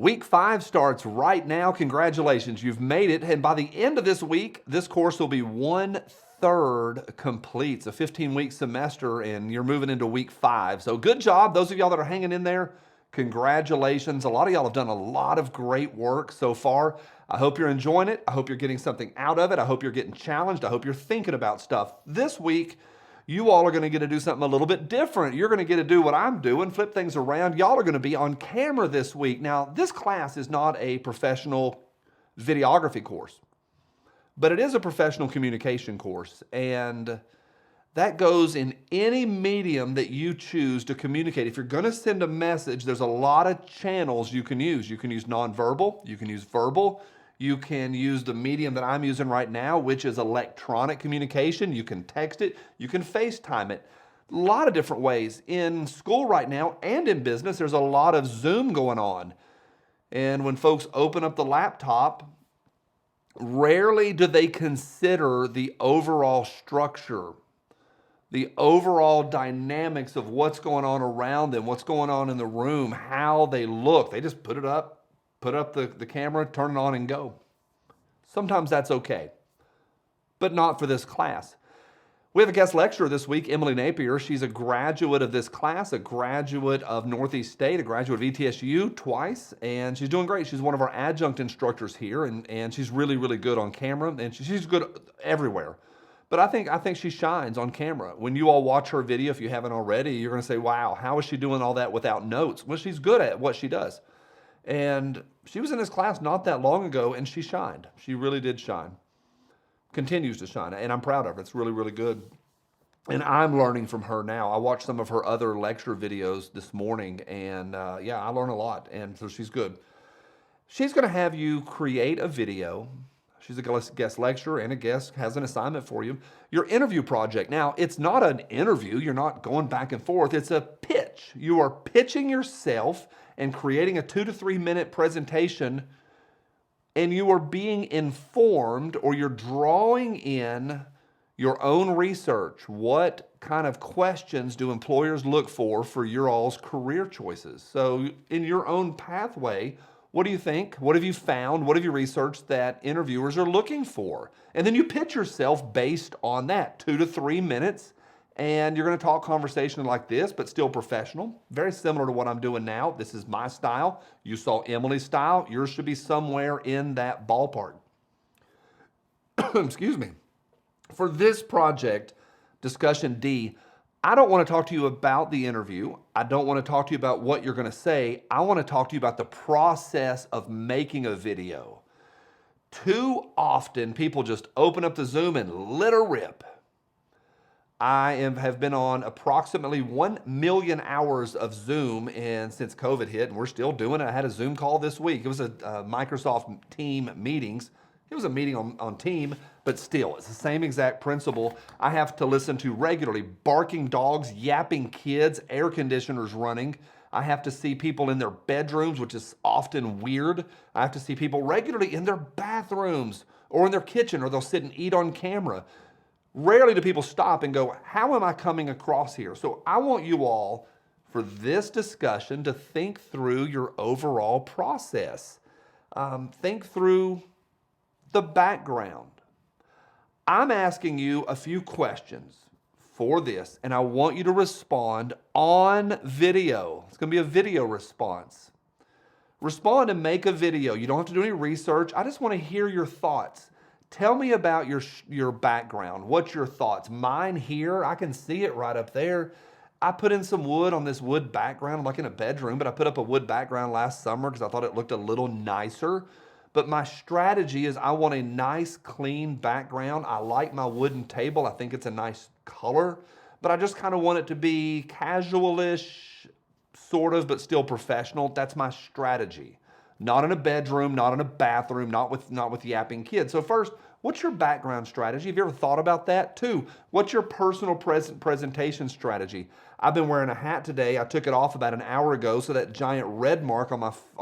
Week 5 starts right now. Congratulations, you've made it. And by the end of this week, this course will be 1/3 complete. It's a 15-week semester, and you're moving into week 5. So good job, those of y'all that are hanging in there. Congratulations. A lot of y'all have done a lot of great work so far. I hope you're enjoying it. I hope you're getting something out of it. I hope you're getting challenged. I hope you're thinking about stuff. This week, you all are going to get to do something a little bit different. You're going to get to do what I'm doing, flip things around. Y'all are going to be on camera this week. Now, this class is not a professional videography course, but it is a professional communication course. And that goes in any medium that you choose to communicate. If you're going to send a message, there's a lot of channels you can use. You can use nonverbal, you can use verbal, you can use the medium that I'm using right now, which is electronic communication. You can text it, you can FaceTime it. A lot of different ways. In school right now and in business, there's a lot of Zoom going on. And when folks open up the laptop, rarely do they consider the overall structure, the overall dynamics of what's going on around them, what's going on in the room, how they look. They just put up the camera, turn it on, and go. Sometimes that's okay, but not for this class. We have a guest lecturer this week, Emily Napier. She's a graduate of this class, a graduate of Northeast State, a graduate of ETSU twice, and she's doing great. She's one of our adjunct instructors here, and she's really, really good on camera, and she's good everywhere. But I think she shines on camera. When you all watch her video, if you haven't already, you're going to say, wow, how is she doing all that without notes? Well, she's good at what she does. And she was in this class not that long ago, and she shined. She really did shine. Continues to shine, and I'm proud of her. It's really, really good. And I'm learning from her now. I watched some of her other lecture videos this morning, and I learn a lot, and so she's good. She's going to have you create a video. She's a guest lecturer and a guest has an assignment for you. Your interview project. Now, it's not an interview. You're not going back and forth. It's a pitch. You are pitching yourself and creating a 2 to 3 minute presentation, and you are being informed, or you're drawing in your own research. What kind of questions do employers look for your all's career choices? So in your own pathway, what do you think? What have you found? What have you researched that interviewers are looking for? And then you pitch yourself based on that, 2 to 3 minutes. And you're going to talk conversation like this, but still professional. Very similar to what I'm doing now. This is my style. You saw Emily's style. Yours should be somewhere in that ballpark. Excuse me. For this project, Discussion D, I don't want to talk to you about the interview. I don't want to talk to you about what you're going to say. I want to talk to you about the process of making a video. Too often, people just open up the Zoom and let her rip. I have been on approximately 1 million hours of Zoom since COVID hit, and we're still doing it. I had a Zoom call this week. It was a Microsoft Team meetings. It was a meeting on Team, but still, it's the same exact principle. I have to listen to regularly barking dogs, yapping kids, air conditioners running. I have to see people in their bedrooms, which is often weird. I have to see people regularly in their bathrooms or in their kitchen, or they'll sit and eat on camera. Rarely do people stop and go, how am I coming across here? So I want you all, for this discussion, to think through your overall process. Think through the background. I'm asking you a few questions for this, and I want you to respond on video. It's going to be a video response. Respond and make a video. You don't have to do any research. I just want to hear your thoughts. Tell me about your background. What's your thoughts? Mine here, I can see it right up there. I put in some wood on this wood background, like in a bedroom, but I put up a wood background last summer because I thought it looked a little nicer. But my strategy is I want a nice, clean background. I like my wooden table. I think it's a nice color, but I just kind of want it to be casual-ish, sort of, but still professional. That's my strategy. Not in a bedroom, not in a bathroom, not with yapping kids. So first, what's your background strategy? Have you ever thought about that? 2, what's your personal presentation strategy? I've been wearing a hat today. I took it off about an hour ago so that giant red mark on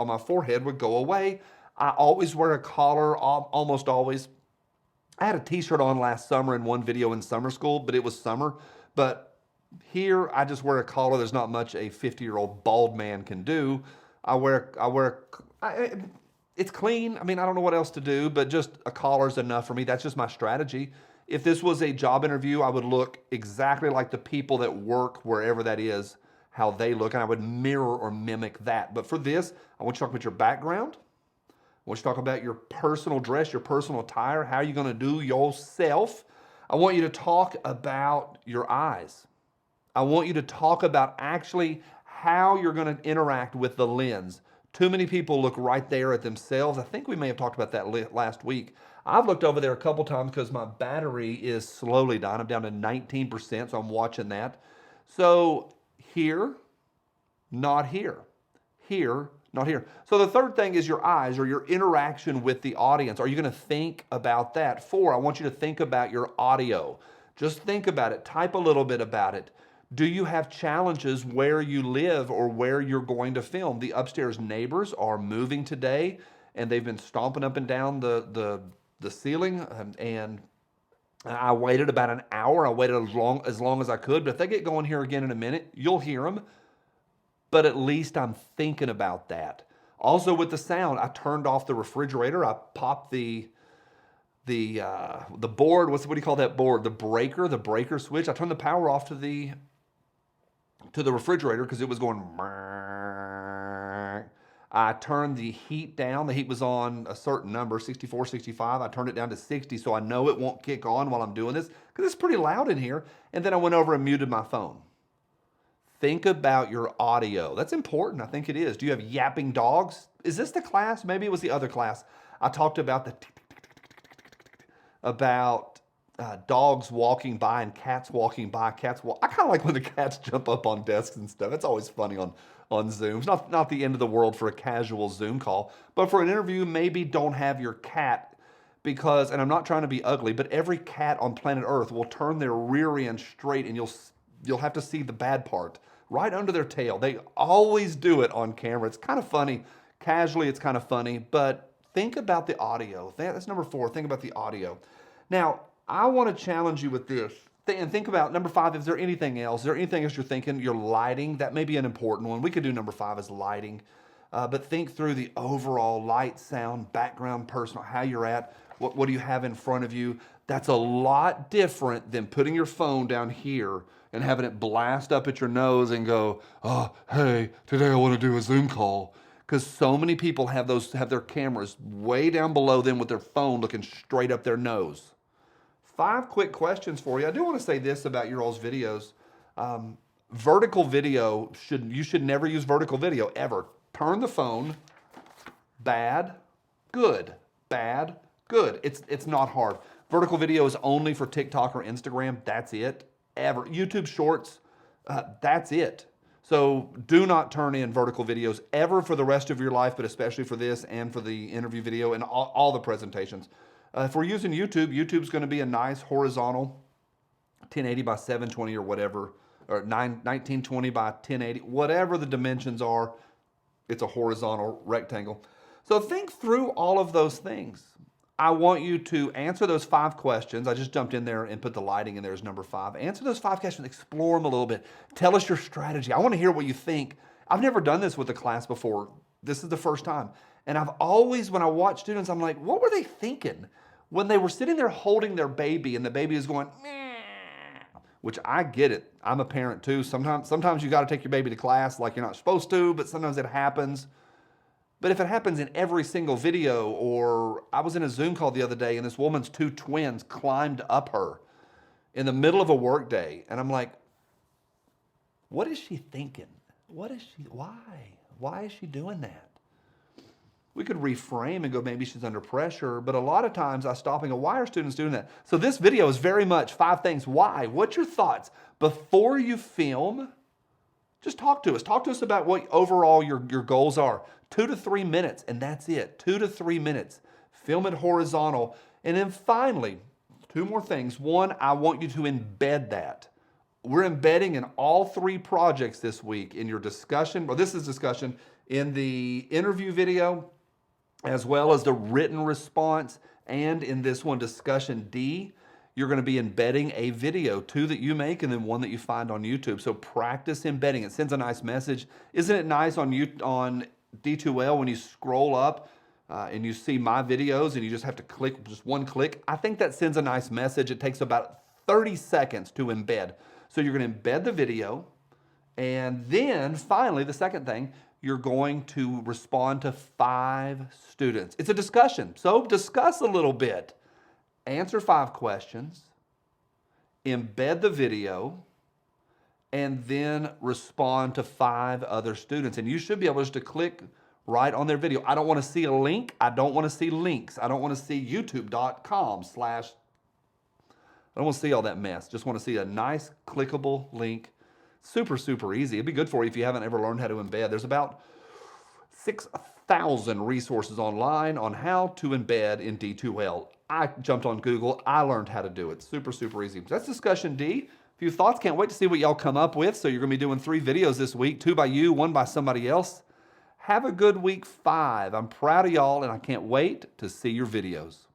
my forehead would go away. I always wear a collar, almost always. I had a t-shirt on last summer in one video in summer school, but it was summer. But here, I just wear a collar. There's not much a 50-year-old bald man can do. It's clean. I mean, I don't know what else to do, but just a collar's enough for me. That's just my strategy. If this was a job interview, I would look exactly like the people that work wherever that is, how they look, and I would mirror or mimic that. But for this, I want you to talk about your background. I want you to talk about your personal dress, your personal attire, how you're going to do yourself. I want you to talk about your eyes. I want you to talk about actually how you're going to interact with the lens. Too many people look right there at themselves. I think we may have talked about that last week. I've looked over there a couple times because my battery is slowly dying. I'm down to 19%, so I'm watching that. So here, not here. Here, not here. So the third thing is your eyes or your interaction with the audience. Are you going to think about that? 4, I want you to think about your audio. Just think about it. Type a little bit about it. Do you have challenges where you live or where you're going to film? The upstairs neighbors are moving today, and they've been stomping up and down the ceiling, and I waited about an hour. I waited as long as I could, but if they get going here again in a minute, you'll hear them. But at least I'm thinking about that. Also with the sound, I turned off the refrigerator. I popped the board. What do you call that board? The breaker switch. I turned the power off to the refrigerator because it was going. I turned the heat down. The heat was on a certain number, 64, 65. I turned it down to 60 so I know it won't kick on while I'm doing this because it's pretty loud in here. And then I went over and muted my phone. Think about your audio. That's important. I think it is. Do you have yapping dogs? Is this the class? Maybe it was the other class. I talked about dogs walking by and cats walking by. I kind of like when the cats jump up on desks and stuff. It's always funny on Zoom. It's not the end of the world for a casual Zoom call, but for an interview, maybe don't have your cat because, and I'm not trying to be ugly, but every cat on planet Earth will turn their rear end straight, and you'll have to see the bad part right under their tail. They always do it on camera. It's kind of funny. Casually, it's kind of funny, but think about the audio. That's number 4. Think about the audio. Now, I want to challenge you with this. And think about number 5, is there anything else? Is there anything else you're thinking? Your lighting, that may be an important one. We could do number 5 as lighting. But think through the overall light, sound, background, personal, how you're at. What do you have in front of you? That's a lot different than putting your phone down here and having it blast up at your nose and go, oh, hey, today I want to do a Zoom call. Because so many people have their cameras way down below them with their phone looking straight up their nose. 5 quick questions for you. I do want to say this about your all's videos. Vertical video, you should never use vertical video, ever. Turn the phone, bad, good, bad, good. It's not hard. Vertical video is only for TikTok or Instagram. That's it. Ever. YouTube Shorts, that's it. So do not turn in vertical videos ever for the rest of your life, but especially for this and for the interview video and all the presentations. If we're using YouTube, YouTube's going to be a nice horizontal 1080 by 720 or whatever, or 1920 by 1080, whatever the dimensions are, it's a horizontal rectangle. So think through all of those things. I want you to answer those 5 questions. I just jumped in there and put the lighting in there as number 5. Answer those 5 questions, explore them a little bit. Tell us your strategy. I want to hear what you think. I've never done this with a class before. This is the first time. And I've always, when I watch students, I'm like, what were they thinking? When they were sitting there holding their baby and the baby is going, meh, which I get it. I'm a parent too. Sometimes you got to take your baby to class like you're not supposed to, but sometimes it happens. But if it happens in every single video, or I was in a Zoom call the other day and this woman's 2 twins climbed up her in the middle of a work day. And I'm like, what is she thinking? Why is she doing that? We could reframe and go, maybe she's under pressure. But a lot of times I stop and go, why are students doing that? So this video is very much 5 things. Why? What's your thoughts? Before you film, just talk to us. Talk to us about what overall your goals are. 2 to 3 minutes, and that's it. 2 to 3 minutes. Film it horizontal. And then finally, 2 more things. 1, I want you to embed that. We're embedding in all 3 projects this week in your discussion, or this is discussion, in the interview video, as well as the written response, and in this one, Discussion D. You're going to be embedding a video, 2 that you make and then 1 that you find on YouTube. So practice embedding. It sends a nice message. Isn't it nice on D2L, when you scroll up and you see my videos and you just have to click just one click, I think that sends a nice message. It takes about 30 seconds to embed. So you're going to embed the video. And then finally, the second thing, you're going to respond to 5 students. It's a discussion. So discuss a little bit. Answer 5 questions. Embed the video. And then respond to 5 other students. And you should be able just to click right on their video. I don't want to see a link. I don't want to see links. I don't want to see youtube.com/ I don't want to see all that mess. Just want to see a nice clickable link. Super, super easy. It'd be good for you if you haven't ever learned how to embed. There's about 6,000 resources online on how to embed in D2L. I jumped on Google. I learned how to do it. Super, super easy. That's Discussion D. A few thoughts. Can't wait to see what y'all come up with. So you're going to be doing 3 videos this week, 2 by you, 1 by somebody else. Have a good week 5. I'm proud of y'all, and I can't wait to see your videos.